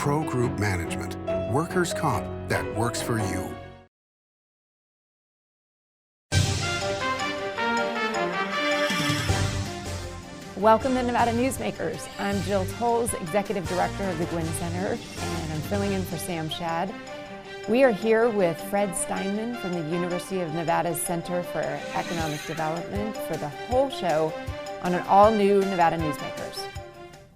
Pro Group Management. Workers' comp that works for you. Welcome to Nevada Newsmakers. I'm Jill Tolles, Executive Director of the Guinn Center, and I'm filling in for Sam Shad. We are here with Fred Steinman from the University of Nevada's Center for Economic Development for the whole show on an all-new Nevada Newsmakers.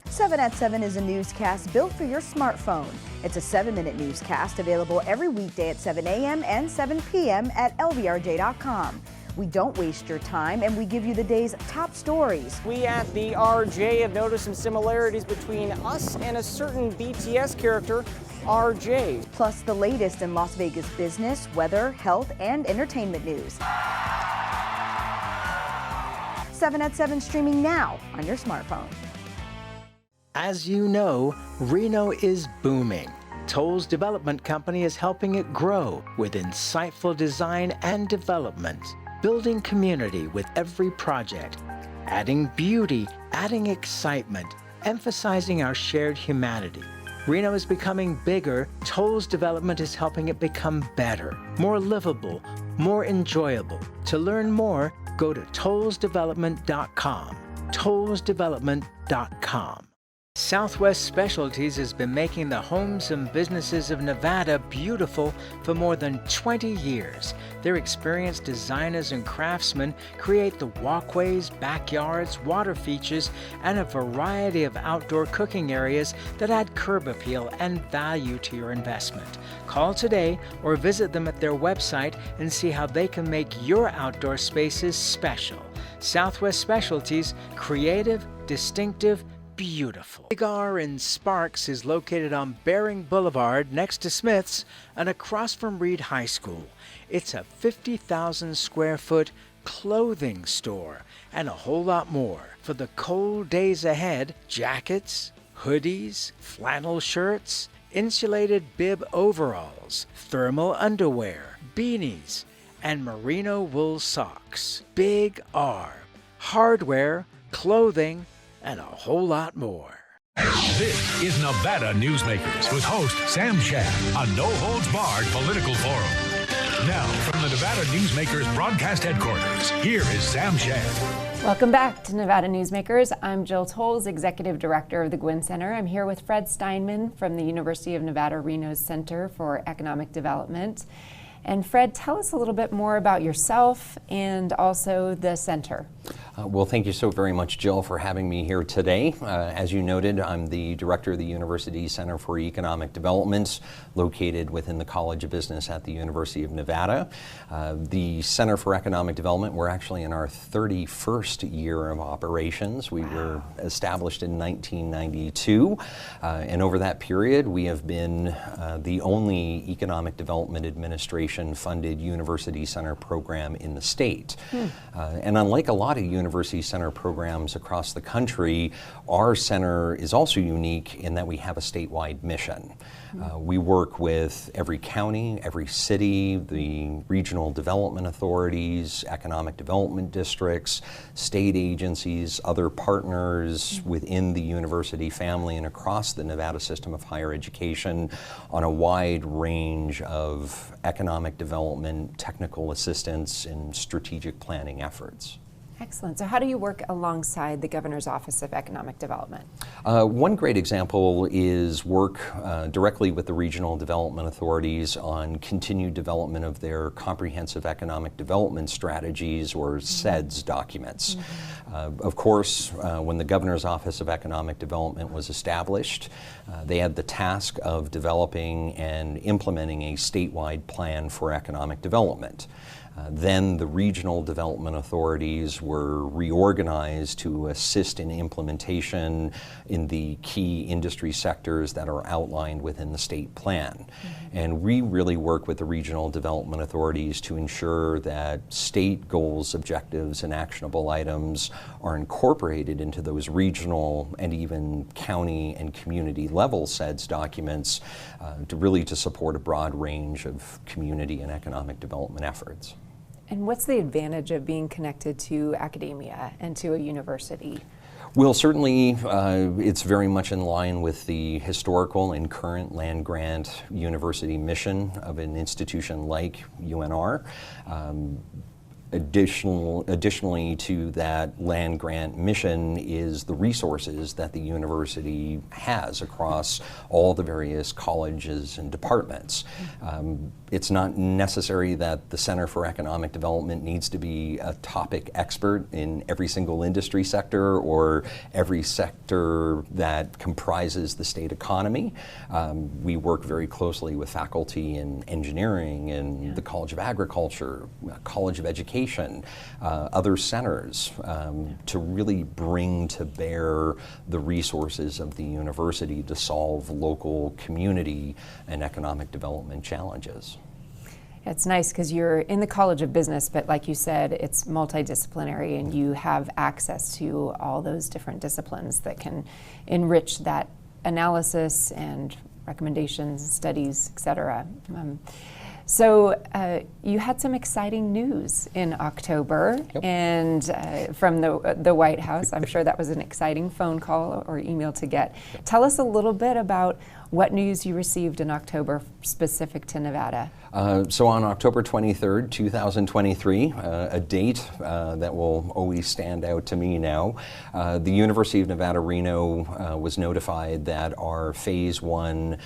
7 at 7 is a newscast built for your smartphone. It's a 7-minute newscast available every weekday at 7 a.m. and 7 p.m. at lvrj.com. We don't waste your time, and we give you the day's top stories. We at the RJ have noticed some similarities between us and a certain BTS character, RJ. Plus the latest in Las Vegas business, weather, health, and entertainment news. 7 at 7 streaming now on your smartphone. As you know, Reno is booming. Tolles Development Company is helping it grow with insightful design and development, building community with every project, adding beauty, adding excitement, emphasizing our shared humanity. Reno is becoming bigger. Tolles Development is helping it become better, more livable, more enjoyable. To learn more, go to tollesdevelopment.com, tollesdevelopment.com. Southwest Specialties has been making the homes and businesses of Nevada beautiful for more than 20 years. Their experienced designers and craftsmen create the walkways, backyards, water features, and a variety of outdoor cooking areas that add curb appeal and value to your investment. Call today or visit them at their website and see how they can make your outdoor spaces special. Southwest Specialties, creative, distinctive, beautiful. Cigar in Sparks is located on Bering Boulevard next to Smith's and across from Reed High School. It's a 50,000 square foot clothing store and a whole lot more. For the cold days ahead, jackets, hoodies, flannel shirts, insulated bib overalls, thermal underwear, beanies, and merino wool socks. Big R. Hardware, clothing, and a whole lot more. This is Nevada Newsmakers with host Sam Shad, a no-holds-barred political forum. Now, from the Nevada Newsmakers broadcast headquarters, here is Sam Shad. Welcome back to Nevada Newsmakers. I'm Jill Tolles, Executive Director of the Guinn Center. I'm here with Fred Steinman from the University of Nevada Reno's Center for Economic Development. And Fred, tell us a little bit more about yourself and also the center. Well, thank you so very much, Jill, for having me here today. As you noted, I'm the director of the University Center for Economic Development, located within the College of Business at the University of Nevada. The Center for Economic Development, we're actually in our 31st year of operations. We were established in 1992, and over that period, we have been the only Economic Development Administration funded university center program in the state. And unlike a lot of university center programs across the country, our center is also unique in that we have a statewide mission. We work with every county, every city, the regional development authorities, economic development districts, state agencies, other partners within the university family and across the Nevada system of higher education on a wide range of economic development, technical assistance, and strategic planning efforts. Excellent. So how do you work alongside the Governor's Office of Economic Development? One great example is work directly with the regional development authorities on continued development of their comprehensive economic development strategies, or CEDS documents. Of course, when the Governor's Office of Economic Development was established, they had the task of developing and implementing a statewide plan for economic development. Then the regional development authorities were reorganized to assist in implementation in the key industry sectors that are outlined within the state plan. And we really work with the regional development authorities to ensure that state goals, objectives, and actionable items are incorporated into those regional and even county and community level CEDS documents to support a broad range of community and economic development efforts. And what's the advantage of being connected to academia and to a university? Well, certainly it's very much in line with the historical and current land-grant university mission of an institution like UNR. Additionally to that land grant mission is the resources that the university has across all the various colleges and departments. It's not necessary that the Center for Economic Development needs to be a topic expert in every single industry sector or every sector that comprises the state economy. We work very closely with faculty in engineering and the College of Agriculture, College of Education, other centers to really bring to bear the resources of the university to solve local community and economic development challenges. It's nice because you're in the College of Business, but like you said, it's multidisciplinary and you have access to all those different disciplines that can enrich that analysis and recommendations, studies, et cetera. So you had some exciting news in October, and from the White House. I'm sure that was an exciting phone call or email to get. Tell us a little bit about what news you received in October specific to Nevada. So on October 23rd, 2023, a date that will always stand out to me now, the University of Nevada, Reno was notified that our Phase 1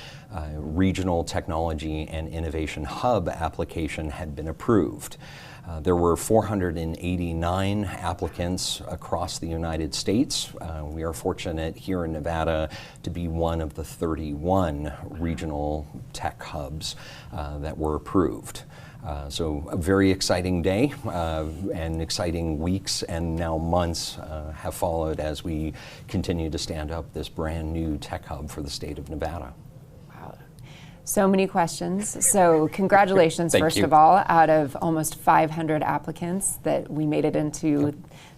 Regional Technology and Innovation Hub application had been approved. There were 489 applicants across the United States. We are fortunate here in Nevada to be one of the 31 regional tech hubs that were approved. So a very exciting day and exciting weeks and now months have followed as we continue to stand up this brand new tech hub for the state of Nevada. So many questions. So congratulations, first of all, out of almost 500 applicants that we made it into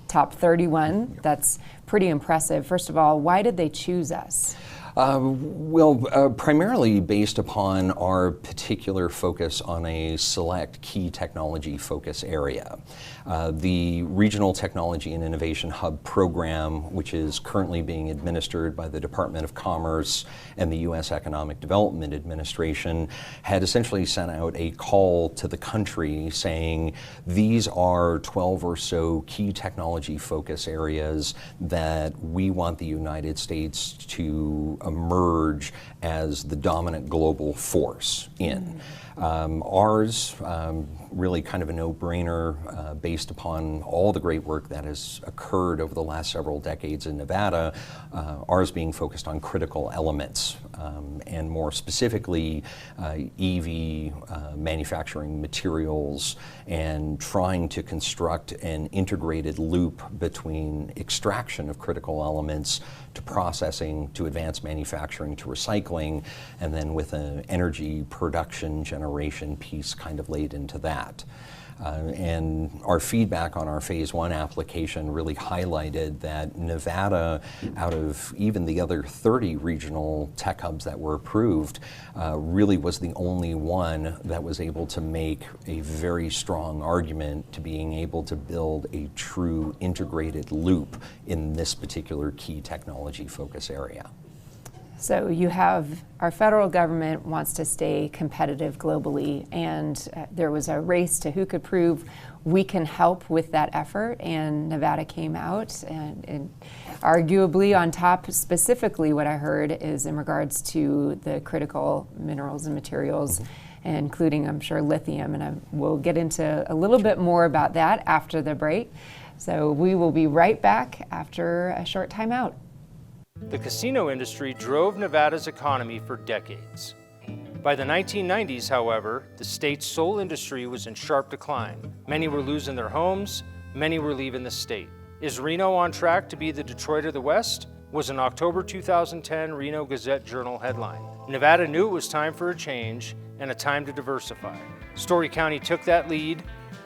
top 31. That's pretty impressive. First of all, why did they choose us? Primarily based upon our particular focus on a select key technology focus area. The Regional Technology and Innovation Hub program, which is currently being administered by the Department of Commerce and the U.S. Economic Development Administration, had essentially sent out a call to the country saying these are 12 or so key technology focus areas that we want the United States to emerge as the dominant global force in. Ours, really kind of a no-brainer based upon all the great work that has occurred over the last several decades in Nevada, ours being focused on critical elements and more specifically EV manufacturing materials and trying to construct an integrated loop between extraction of critical elements to processing, to advanced manufacturing, to recycling, and then with an energy production generation piece kind of laid into that. And our feedback on our Phase 1 application really highlighted that Nevada, out of even the other 30 regional tech hubs that were approved, really was the only one that was able to make a very strong argument to being able to build a true integrated loop in this particular key technology focus area. So you have our federal government wants to stay competitive globally, and there was a race to who could prove we can help with that effort, and Nevada came out and arguably on top. Specifically what I heard is in regards to the critical minerals and materials, including, I'm sure, lithium, and we'll get into a little bit more about that after the break. So we will be right back after a short time out. The casino industry drove Nevada's economy for decades. By the 1990s, however, the state's sole industry was in sharp decline. Many were losing their homes, many were leaving the state. Is Reno on track to be the Detroit of the West? Was an October 2010 Reno Gazette-Journal headline. Nevada knew it was time for a change and a time to diversify. Story County took that lead,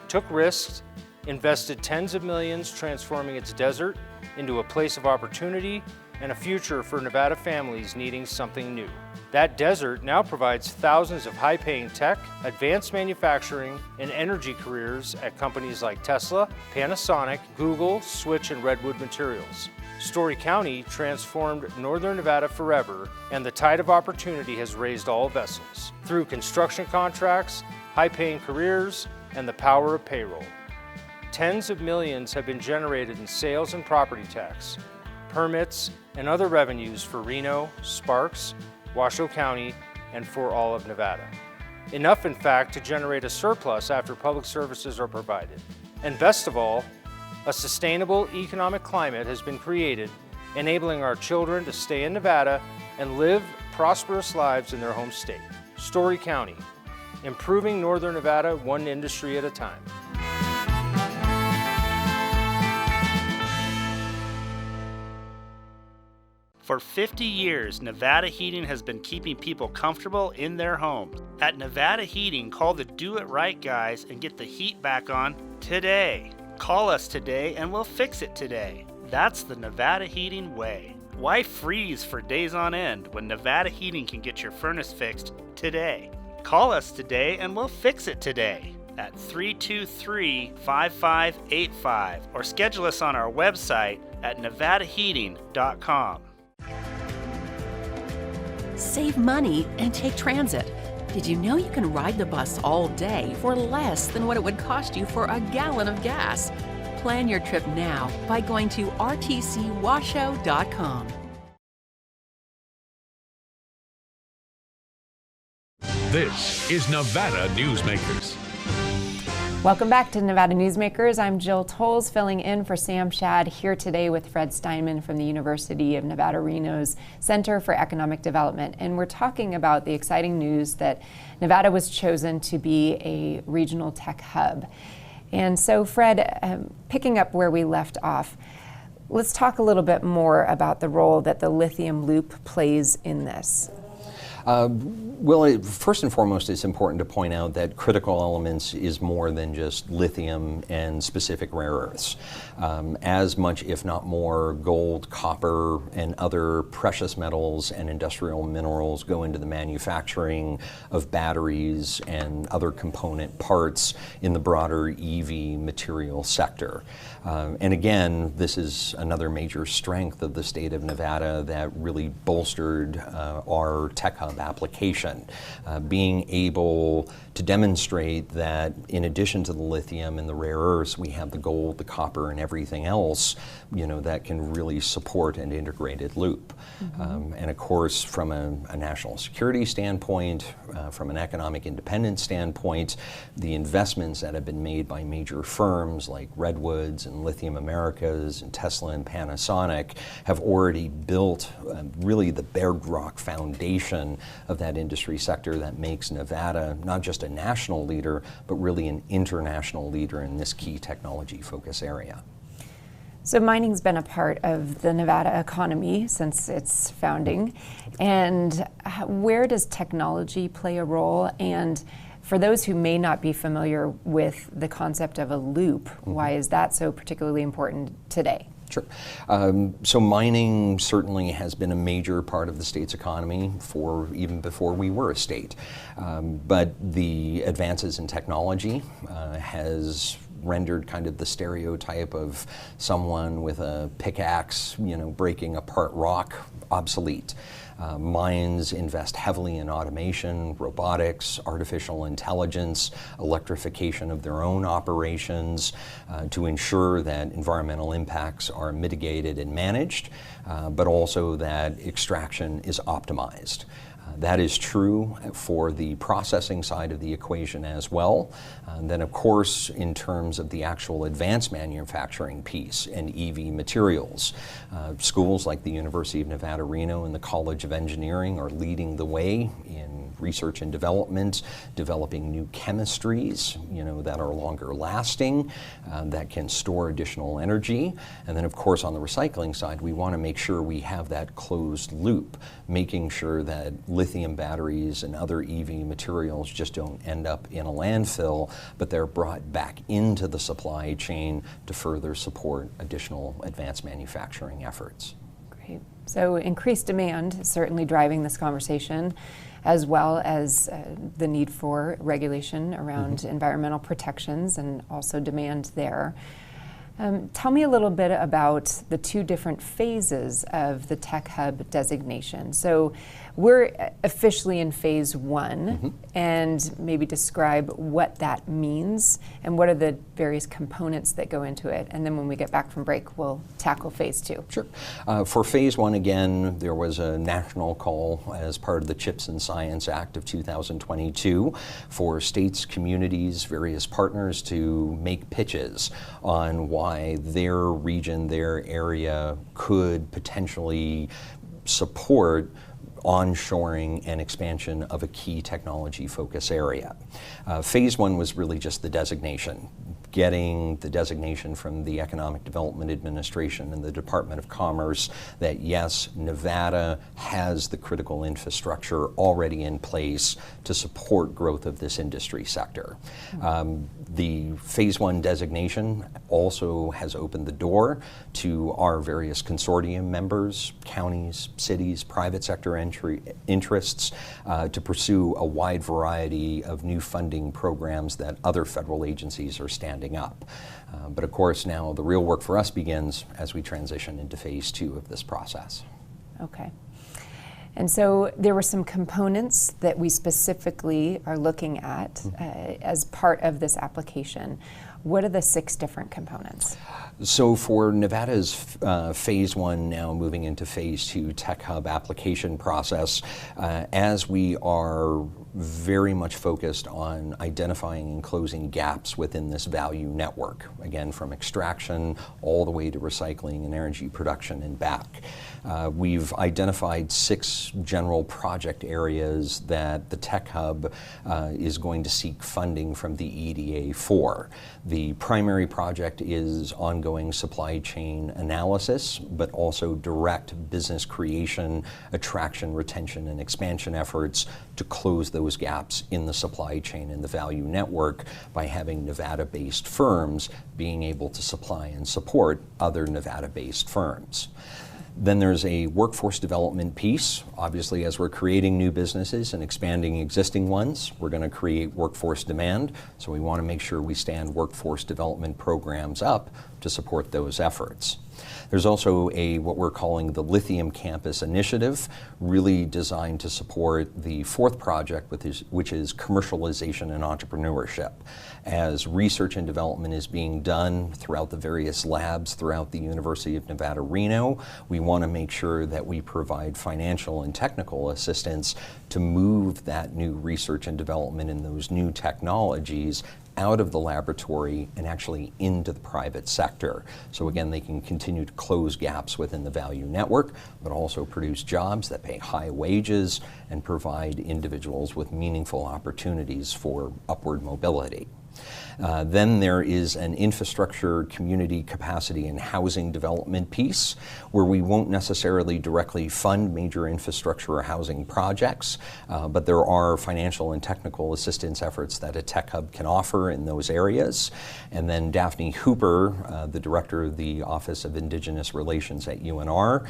took risks, invested tens of millions transforming its desert into a place of opportunity and a future for Nevada families needing something new. That desert now provides thousands of high-paying tech, advanced manufacturing, and energy careers at companies like Tesla, Panasonic, Google, Switch, and Redwood Materials. Story County transformed northern Nevada forever, and the tide of opportunity has raised all vessels through construction contracts, high-paying careers, and the power of payroll. Tens of millions have been generated in sales and property tax, permits, and other revenues for Reno, Sparks, Washoe County, and for all of Nevada. Enough, in fact, to generate a surplus after public services are provided. And best of all, a sustainable economic climate has been created, enabling our children to stay in Nevada and live prosperous lives in their home state. Story County, improving northern Nevada one industry at a time. For 50 years, Nevada Heating has been keeping people comfortable in their home. At Nevada Heating, call the Do It Right guys and get the heat back on today. Call us today and we'll fix it today. That's the Nevada Heating way. Why freeze for days on end when Nevada Heating can get your furnace fixed today? Call us today and we'll fix it today at 323-5585 or schedule us on our website at nevadaheating.com. Save money and take transit. Did you know you can ride the bus all day for less than what it would cost you for a gallon of gas? Plan your trip now by going to rtcwashoe.com. This is Nevada Newsmakers. Welcome back to Nevada Newsmakers. I'm Jill Tolles, filling in for Sam Shad, here today with Fred Steinman from the University of Nevada, Reno's Center for Economic Development. And we're talking about the exciting news that Nevada was chosen to be a regional tech hub. And so, Fred, picking up where we left off, let's talk a little bit more about the role that the lithium loop plays in this. Well, first and foremost, it's important to point out that critical elements is more than just lithium and specific rare earths. As much, if not more, gold, copper, and other precious metals and industrial minerals go into the manufacturing of batteries and other component parts in the broader EV material sector. And again, this is another major strength of the state of Nevada that really bolstered our tech hub application. Being able to demonstrate that in addition to the lithium and the rare earths, we have the gold, the copper, and everything else, that can really support an integrated loop. Mm-hmm. And of course, from a national security standpoint, from an economic independence standpoint, the investments that have been made by major firms like Redwoods and Lithium Americas and Tesla and Panasonic have already built really the bedrock foundation of that industry sector that makes Nevada not just a national leader, but really an international leader in this key technology focus area. So mining's been a part of the Nevada economy since its founding. And where does technology play a role? And for those who may not be familiar with the concept of a loop, why is that so particularly important today? Sure. So mining certainly has been a major part of the state's economy for even before we were a state. But the advances in technology has rendered kind of the stereotype of someone with a pickaxe, breaking apart rock obsolete. Mines invest heavily in automation, robotics, artificial intelligence, electrification of their own operations to ensure that environmental impacts are mitigated and managed, but also that extraction is optimized. That is true for the processing side of the equation as well. Then, of course, in terms of the actual advanced manufacturing piece and EV materials, schools like the University of Nevada, Reno and the College of Engineering are leading the way in research and development, developing new chemistries, that are longer lasting, that can store additional energy. And then, of course, on the recycling side, we want to make sure we have that closed loop, making sure that lithium batteries and other EV materials just don't end up in a landfill, but they're brought back into the supply chain to further support additional advanced manufacturing efforts. Great. So increased demand is certainly driving this conversation, as well as the need for regulation around environmental protections and also demand there. Tell me a little bit about the two different phases of the Tech Hub designation. So we're officially in phase one, and maybe describe what that means and what are the various components that go into it. And then when we get back from break, we'll tackle phase two. Sure. For phase one, again, there was a national call as part of the CHIPS and Science Act of 2022 for states, communities, various partners to make pitches on why their region, their area could potentially support onshoring and expansion of a key technology focus area. Phase one was really just the designation, getting the designation from the Economic Development Administration and the Department of Commerce that yes, Nevada has the critical infrastructure already in place to support growth of this industry sector. The phase one designation also has opened the door to our various consortium members, counties, cities, private sector interests to pursue a wide variety of new funding programs that other federal agencies are standing up. But of course now the real work for us begins as we transition into phase two of this process. Okay. And so there were some components that we specifically are looking at as part of this application. What are the 6 different components? So for Nevada's phase one, now moving into phase two Tech Hub application process, as we are very much focused on identifying and closing gaps within this value network, again from extraction all the way to recycling and energy production and back. We've identified 6 general project areas that the Tech Hub is going to seek funding from the EDA for. The primary project is ongoing supply chain analysis, but also direct business creation, attraction, retention, and expansion efforts to close those gaps in the supply chain and the value network by having Nevada-based firms being able to supply and support other Nevada-based firms. Then there's a workforce development piece. Obviously, as we're creating new businesses and expanding existing ones, we're going to create workforce demand. So we want to make sure we stand workforce development programs up to support those efforts. There's also what we're calling the Lithium Campus Initiative, really designed to support the 4th project, which is commercialization and entrepreneurship. As research and development is being done throughout the various labs throughout the University of Nevada, Reno, we want to make sure that we provide financial and technical assistance to move that new research and development in those new technologies out of the laboratory and actually into the private sector. So again, they can continue to close gaps within the value network, but also produce jobs that pay high wages and provide individuals with meaningful opportunities for upward mobility. Then there is an infrastructure, community capacity, and housing development piece where we won't necessarily directly fund major infrastructure or housing projects, but there are financial and technical assistance efforts that a Tech Hub can offer in those areas. And then Daphne Hooper, the director of the Office of Indigenous Relations at UNR,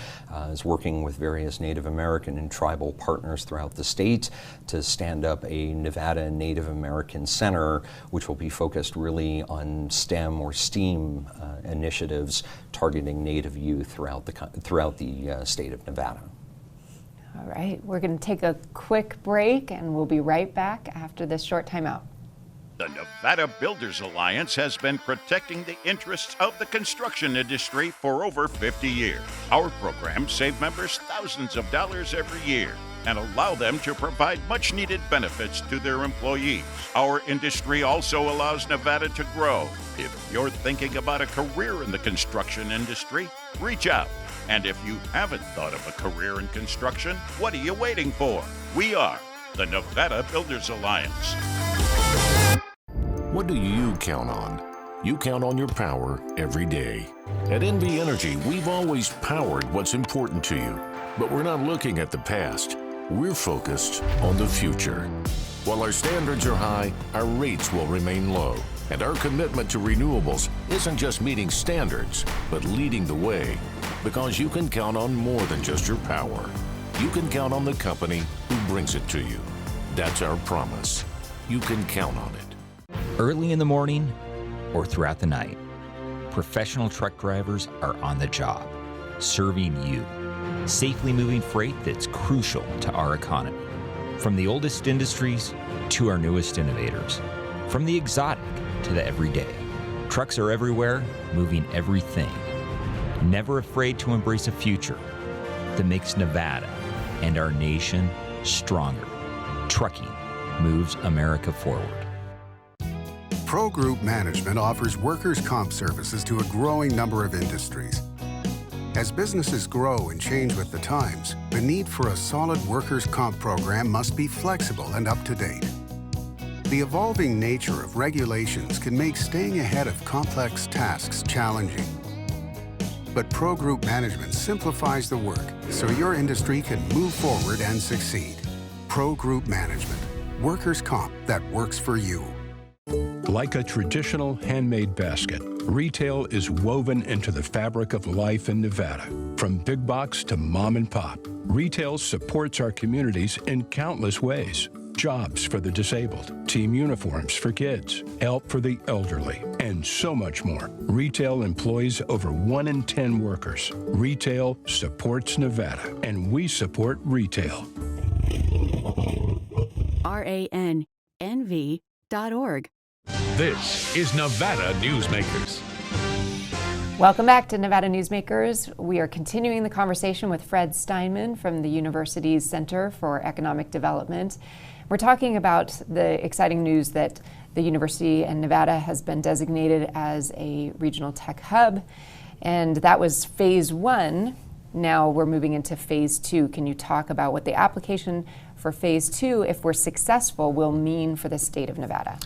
is working with various Native American and tribal partners throughout the state to stand up a Nevada Native American Center, which will be focused really on STEM or STEAM initiatives targeting Native youth throughout the state of Nevada. All right, we're going to take a quick break and we'll be right back after this short timeout. The Nevada Builders Alliance has been protecting the interests of the construction industry for over 50 years. Our programs save members thousands of dollars every year and allow them to provide much-needed benefits to their employees. Our industry also allows Nevada to grow. If you're thinking about a career in the construction industry, reach out. And if you haven't thought of a career in construction, what are you waiting for? We are the Nevada Builders Alliance. What do you count on? You count on your power every day. At NV Energy, we've always powered what's important to you, but we're not looking at the past. We're focused on the future. While our standards are high, our rates will remain low. And our commitment to renewables isn't just meeting standards, but leading the way. Because you can count on more than just your power. You can count on the company who brings it to you. That's our promise. You can count on it. Early in the morning or throughout the night, professional truck drivers are on the job, serving you, safely moving freight that's crucial to our economy. From the oldest industries to our newest innovators, from the exotic to the everyday. Trucks are everywhere, moving everything. Never afraid to embrace a future that makes Nevada and our nation stronger. Trucking moves America forward. Pro Group Management offers workers' comp services to a growing number of industries. As businesses grow and change with the times, the need for a solid workers' comp program must be flexible and up to date. The evolving nature of regulations can make staying ahead of complex tasks challenging. But Pro Group Management simplifies the work so your industry can move forward and succeed. Pro Group Management, workers' comp that works for you. Like a traditional handmade basket, retail is woven into the fabric of life in Nevada. From big box to mom and pop, retail supports our communities in countless ways. Jobs for the disabled, team uniforms for kids, help for the elderly, and so much more. Retail employs over 1 in 10 workers. Retail supports Nevada, and we support retail. RANNV.org. This is Nevada Newsmakers. Welcome back to Nevada Newsmakers. We are continuing the conversation with Fred Steinman from the university's Center for Economic Development. We're talking about the exciting news that the University of Nevada has been designated as a regional tech hub, and that was phase 1. Now we're moving into phase 2. Can you talk about what the application for phase 2, if we're successful, will mean for the state of Nevada?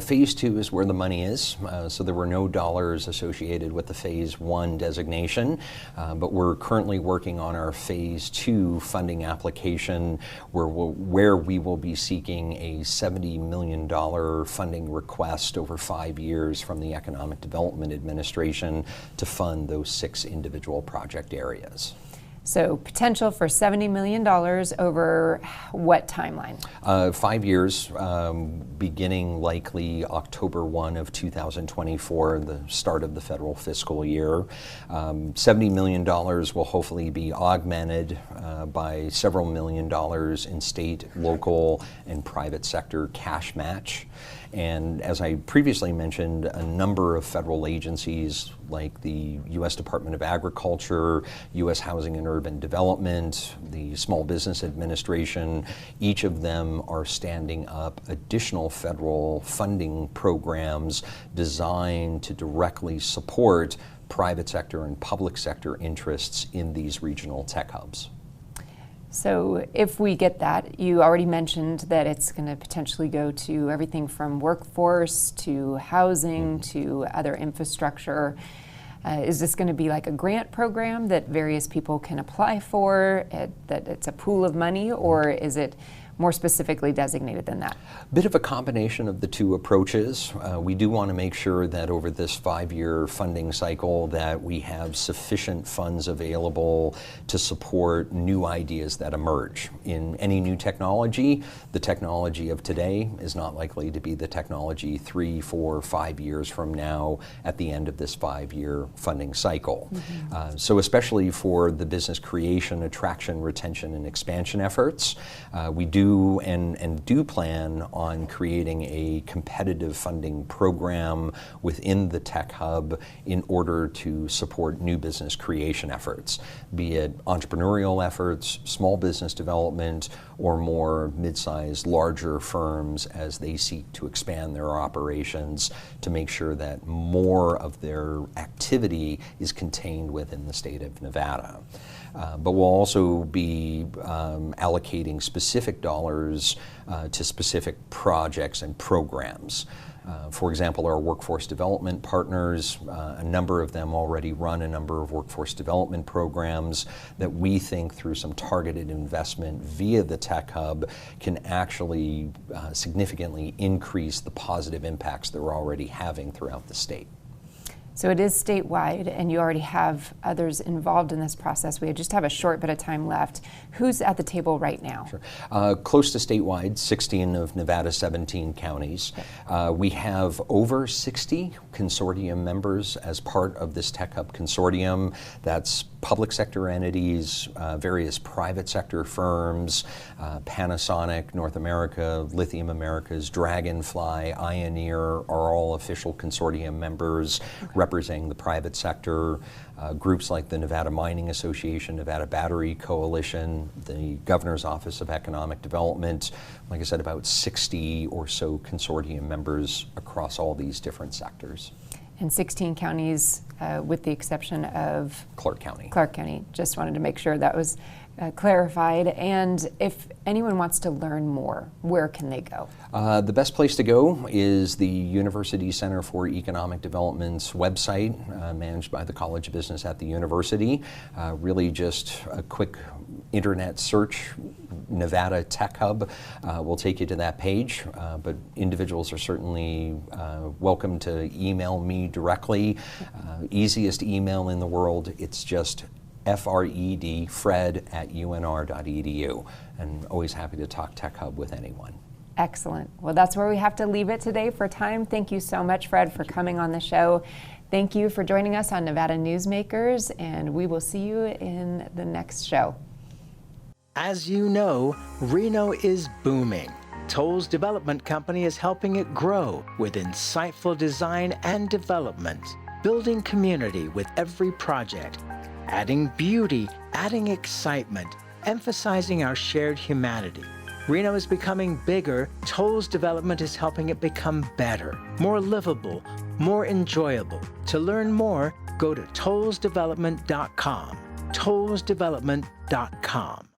Phase 2 is where the money is, so there were no dollars associated with the phase 1 designation, but we're currently working on our phase 2 funding application where we will be seeking a $70 million funding request over 5 years from the Economic Development Administration to fund those 6 individual project areas. So potential for $70 million over what timeline? 5 years, beginning likely October 1 of 2024, the start of the federal fiscal year. $70 million will hopefully be augmented by several million dollars in state, local, and private sector cash match. And as I previously mentioned, a number of federal agencies like the U.S. Department of Agriculture, U.S. Housing and Urban Development, the Small Business Administration, each of them are standing up additional federal funding programs designed to directly support private sector and public sector interests in these regional tech hubs. So if we get that, you already mentioned that it's going to potentially go to everything from workforce to housing to other infrastructure. Is this going to be like a grant program that various people can apply for, that it's a pool of money, or is it more specifically designated than that? Bit of a combination of the two approaches. We do want to make sure that over this 5-year funding cycle that we have sufficient funds available to support new ideas that emerge. In any new technology, the technology of today is not likely to be the technology 3, 4, 5 years from now at the end of this 5-year funding cycle. So especially for the business creation, attraction, retention, and expansion efforts, we do plan on creating a competitive funding program within the tech hub in order to support new business creation efforts, be it entrepreneurial efforts, small business development, or more mid-sized, larger firms as they seek to expand their operations to make sure that more of their activity is contained within the state of Nevada. But we'll also be allocating specific dollars to specific projects and programs. For example, our workforce development partners, a number of them already run a number of workforce development programs that we think through some targeted investment via the Tech Hub can actually significantly increase the positive impacts they're already having throughout the state. So it is statewide, and you already have others involved in this process. We just have a short bit of time left. Who's at the table right now? Sure. Close to statewide, 16 of Nevada's 17 counties. We have over 60 consortium members as part of this Tech Hub consortium. That's public sector entities, various private sector firms, Panasonic, North America, Lithium Americas, Dragonfly, Ioneer are all official consortium members representing the private sector. Groups like the Nevada Mining Association, Nevada Battery Coalition, the Governor's Office of Economic Development, like I said, about 60 or so consortium members across all these different sectors. And 16 counties, with the exception of Clark County. Clark County. Just wanted to make sure that was clarified. And if anyone wants to learn more, where can they go? The best place to go is the University Center for Economic Development's website, managed by the College of Business at the university. Really just a quick internet search, Nevada Tech Hub, will take you to that page, but individuals are certainly welcome to email me directly. Easiest email in the world, it's just FRED, fred@unr.edu, and always happy to talk Tech Hub with anyone. Excellent. Well, that's where we have to leave it today for time. Thank you so much, Fred, for coming on the show. Thank you for joining us on Nevada Newsmakers, and we will see you in the next show. As you know, Reno is booming. Toll's development company is helping it grow with insightful design and development, building community with every project, adding beauty, adding excitement, emphasizing our shared humanity. Reno is becoming bigger. Toll's development is helping it become better, more livable, more enjoyable. To learn more, go to tollsdevelopment.com. tollsdevelopment.com.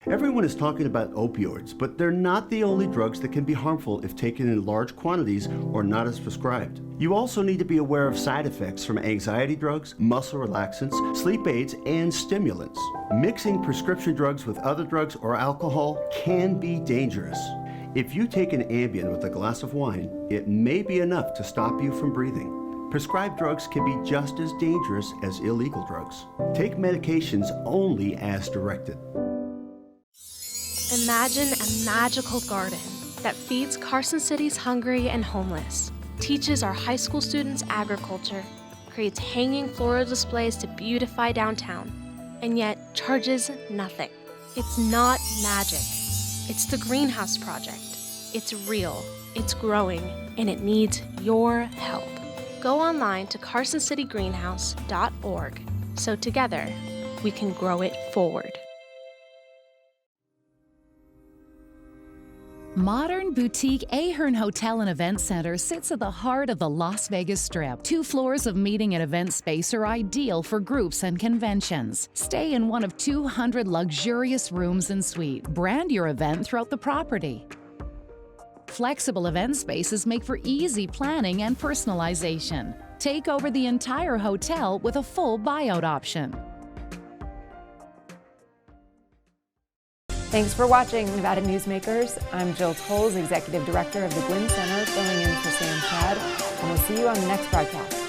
Everyone is talking about opioids, but they're not the only drugs that can be harmful if taken in large quantities or not as prescribed. You also need to be aware of side effects from anxiety drugs, muscle relaxants, sleep aids, and stimulants. Mixing prescription drugs with other drugs or alcohol can be dangerous. If you take an Ambien with a glass of wine, it may be enough to stop you from breathing. Prescribed drugs can be just as dangerous as illegal drugs. Take medications only as directed. Imagine a magical garden that feeds Carson City's hungry and homeless, teaches our high school students agriculture, creates hanging floral displays to beautify downtown, and yet charges nothing. It's not magic. It's the Greenhouse Project. It's real, it's growing, and it needs your help. Go online to carsоncitygreenhouse.org so together we can grow it forward. Modern boutique Ahern Hotel and Event Center sits at the heart of the Las Vegas Strip. 2 floors of meeting and event space are ideal for groups and conventions. Stay in one of 200 luxurious rooms and suites. Brand your event throughout the property. Flexible event spaces make for easy planning and personalization. Take over the entire hotel with a full buyout option. Thanks for watching Nevada Newsmakers. I'm Jill Tolles, Executive Director of the Guinn Center, filling in for Sam Shad, and we'll see you on the next broadcast.